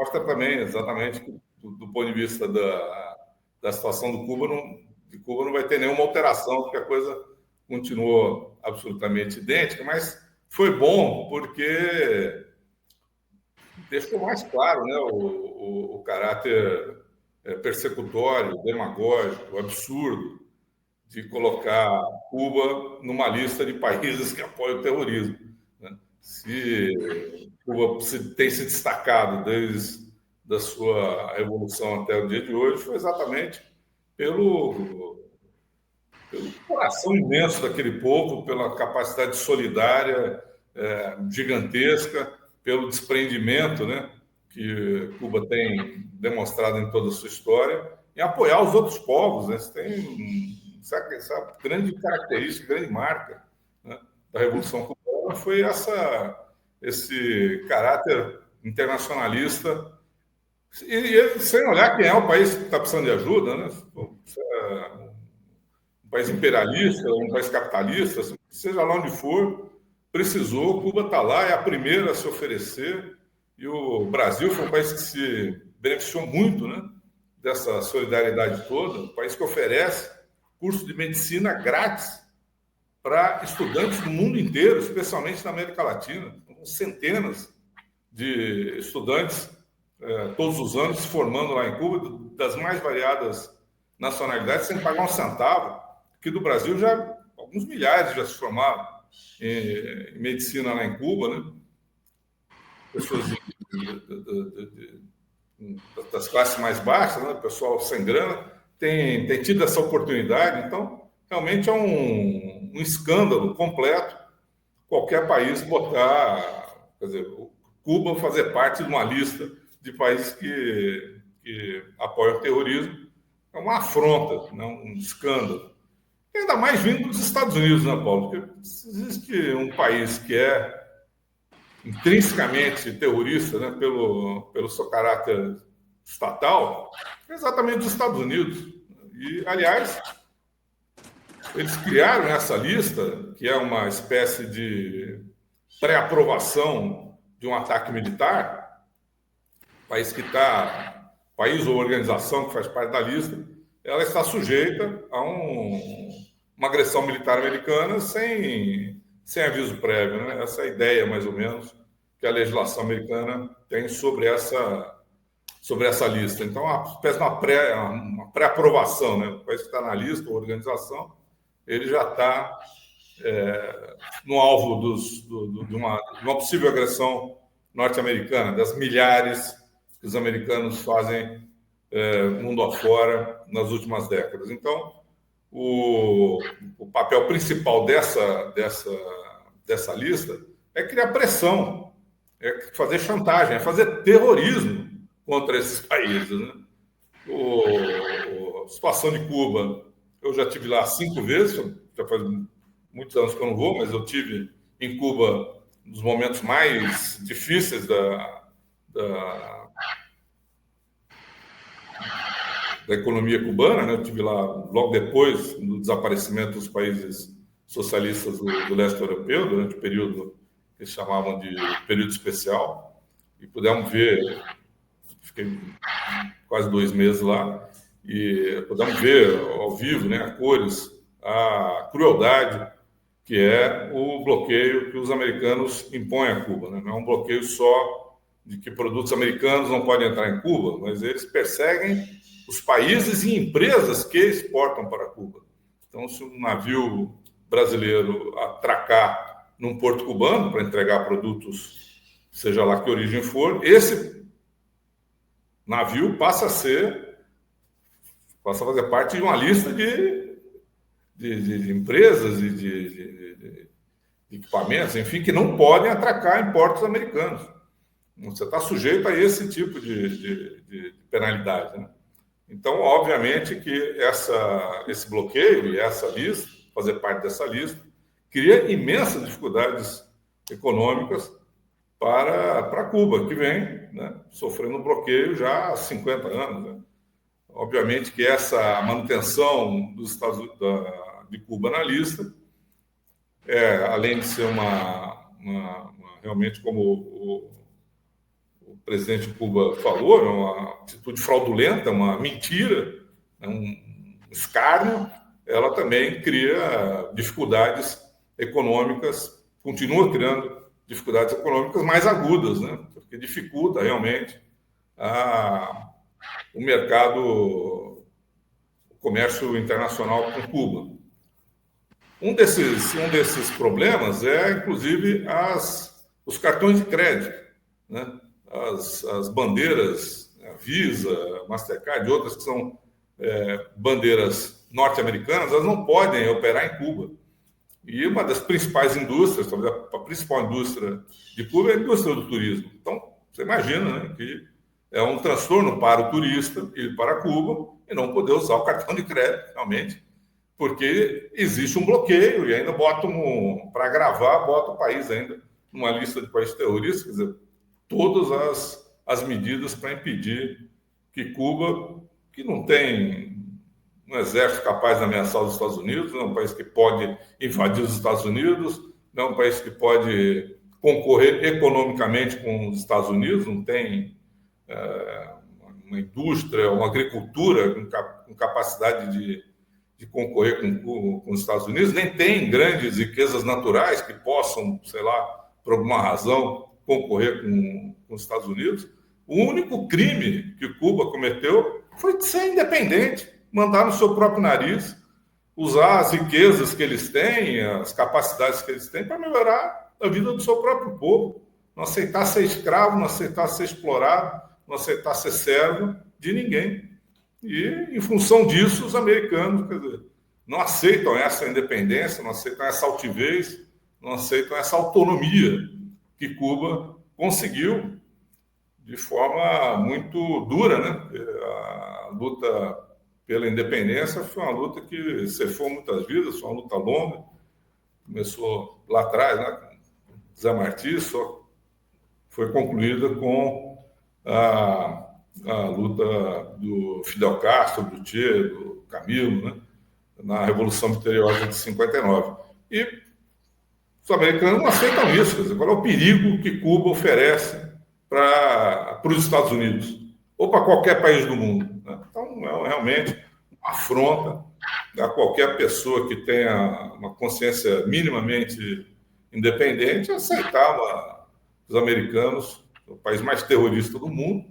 resposta também, exatamente, do ponto de vista da situação de Cuba não vai ter nenhuma alteração, porque a coisa continuou absolutamente idêntica, mas foi bom porque deixou mais claro, né, o caráter persecutório, demagógico, absurdo de colocar Cuba numa lista de países que apoiam o terrorismo, né? Se Cuba tem se destacado desde a sua revolução até o dia de hoje, foi exatamente pelo coração imenso daquele povo, pela capacidade solidária gigantesca, pelo desprendimento, né, que Cuba tem demonstrado em toda a sua história, em apoiar os outros povos. Né? Isso tem essa grande característica, grande marca, né, da Revolução Cubana foi esse caráter internacionalista, e sem olhar quem é o país que está precisando de ajuda, né? Um país imperialista, um país capitalista, seja lá onde for, precisou, Cuba está lá, é a primeira a se oferecer, e o Brasil foi um país que se beneficiou muito, né, dessa solidariedade toda, um país que oferece curso de medicina grátis para estudantes do mundo inteiro, especialmente na América Latina, centenas de estudantes todos os anos se formando lá em Cuba, das mais variadas nacionalidades, sem pagar um centavo. Aqui do Brasil, já alguns milhares já se formaram em medicina lá em Cuba, né? Pessoas das classes mais baixas, né? Pessoal sem grana, tem tido essa oportunidade. Então, realmente é um escândalo completo qualquer país botar, quer dizer, Cuba fazer parte de uma lista de países que apoiam o terrorismo. É uma afronta, né? Um escândalo. E ainda mais vindo dos Estados Unidos, né, Paulo? Porque se existe um país que é intrinsecamente terrorista, né, pelo seu caráter estatal, é exatamente os Estados Unidos. E, aliás, eles criaram essa lista, que é uma espécie de pré-aprovação de um ataque militar, país ou organização que faz parte da lista, ela está sujeita a uma agressão militar americana sem aviso prévio, né? Essa é a ideia, mais ou menos, que a legislação americana tem sobre essa lista. Então, uma espécie de uma pré-aprovação, né? O país que está na lista, a organização, ele já está no alvo de uma possível agressão norte-americana, das milhares que os americanos fazem mundo afora nas últimas décadas. Então, o papel principal dessa lista é criar pressão, é fazer chantagem, é fazer terrorismo contra esses países. Né? A situação de Cuba, eu já estive lá 5 vezes, já faz muitos anos que eu não vou, mas eu tive em Cuba nos momentos mais difíceis da economia cubana, né? Eu estive lá logo depois do desaparecimento dos países socialistas do leste europeu, durante o período que eles chamavam de período especial, e pudemos ver, fiquei quase 2 meses lá, e pudemos ver ao vivo, né, a cores, a crueldade que é o bloqueio que os americanos impõem a Cuba. Né? Não é um bloqueio só de que produtos americanos não podem entrar em Cuba, mas eles perseguem os países e empresas que exportam para Cuba. Então, se um navio brasileiro atracar num porto cubano para entregar produtos, seja lá que origem for, esse navio passa a fazer parte de uma lista de empresas e de equipamentos, enfim, que não podem atracar em portos americanos. Você está sujeito a esse tipo de penalidade, né? Então, obviamente que esse bloqueio e essa lista, fazer parte dessa lista, cria imensas dificuldades econômicas para Cuba, que vem, né, sofrendo um bloqueio já há 50 anos. Né? Obviamente que essa manutenção dos de Cuba na lista, além de ser realmente como o presidente de Cuba falou, é uma atitude fraudulenta, uma mentira, um escárnio, ela também cria dificuldades econômicas, continua criando dificuldades econômicas mais agudas, né? Porque dificulta realmente o mercado, o comércio internacional com Cuba. Um desses problemas é, inclusive, os cartões de crédito, né? As bandeiras, a Visa, Mastercard e outras que são bandeiras norte-americanas, elas não podem operar em Cuba. E uma das principais indústrias, talvez a principal indústria de Cuba é a indústria do turismo. Então, você imagina, né, que é um transtorno para o turista ir para Cuba e não poder usar o cartão de crédito, realmente, porque existe um bloqueio e ainda para agravar, bota o país ainda numa lista de países terroristas, quer dizer, todas as medidas para impedir que Cuba, que não tem um exército capaz de ameaçar os Estados Unidos, não é um país que pode invadir os Estados Unidos, não é um país que pode concorrer economicamente com os Estados Unidos, não tem uma indústria, uma agricultura com capacidade de concorrer com os Estados Unidos, nem tem grandes riquezas naturais que possam, sei lá, por alguma razão, concorrer com os Estados Unidos. O único crime que Cuba cometeu foi de ser independente, mandar no seu próprio nariz, usar as riquezas que eles têm, as capacidades que eles têm para melhorar a vida do seu próprio povo. Não aceitar ser escravo, não aceitar ser explorado, não aceitar ser servo de ninguém. E, em função disso, os americanos, quer dizer, não aceitam essa independência, não aceitam essa altivez, não aceitam essa autonomia que Cuba conseguiu de forma muito dura, né? A luta pela independência foi uma luta que cefou muitas vidas, foi uma luta longa, começou lá atrás, né, com Zé Martí, só foi concluída com a luta do Fidel Castro, do Che, do Camilo, né, na Revolução Vitoriosa de 59. E os americanos não aceitam isso, quer dizer, qual é o perigo que Cuba oferece para os Estados Unidos, ou para qualquer país do mundo, né? Então, é realmente uma afronta a qualquer pessoa que tenha uma consciência minimamente independente aceitar os americanos, o país mais terrorista do mundo,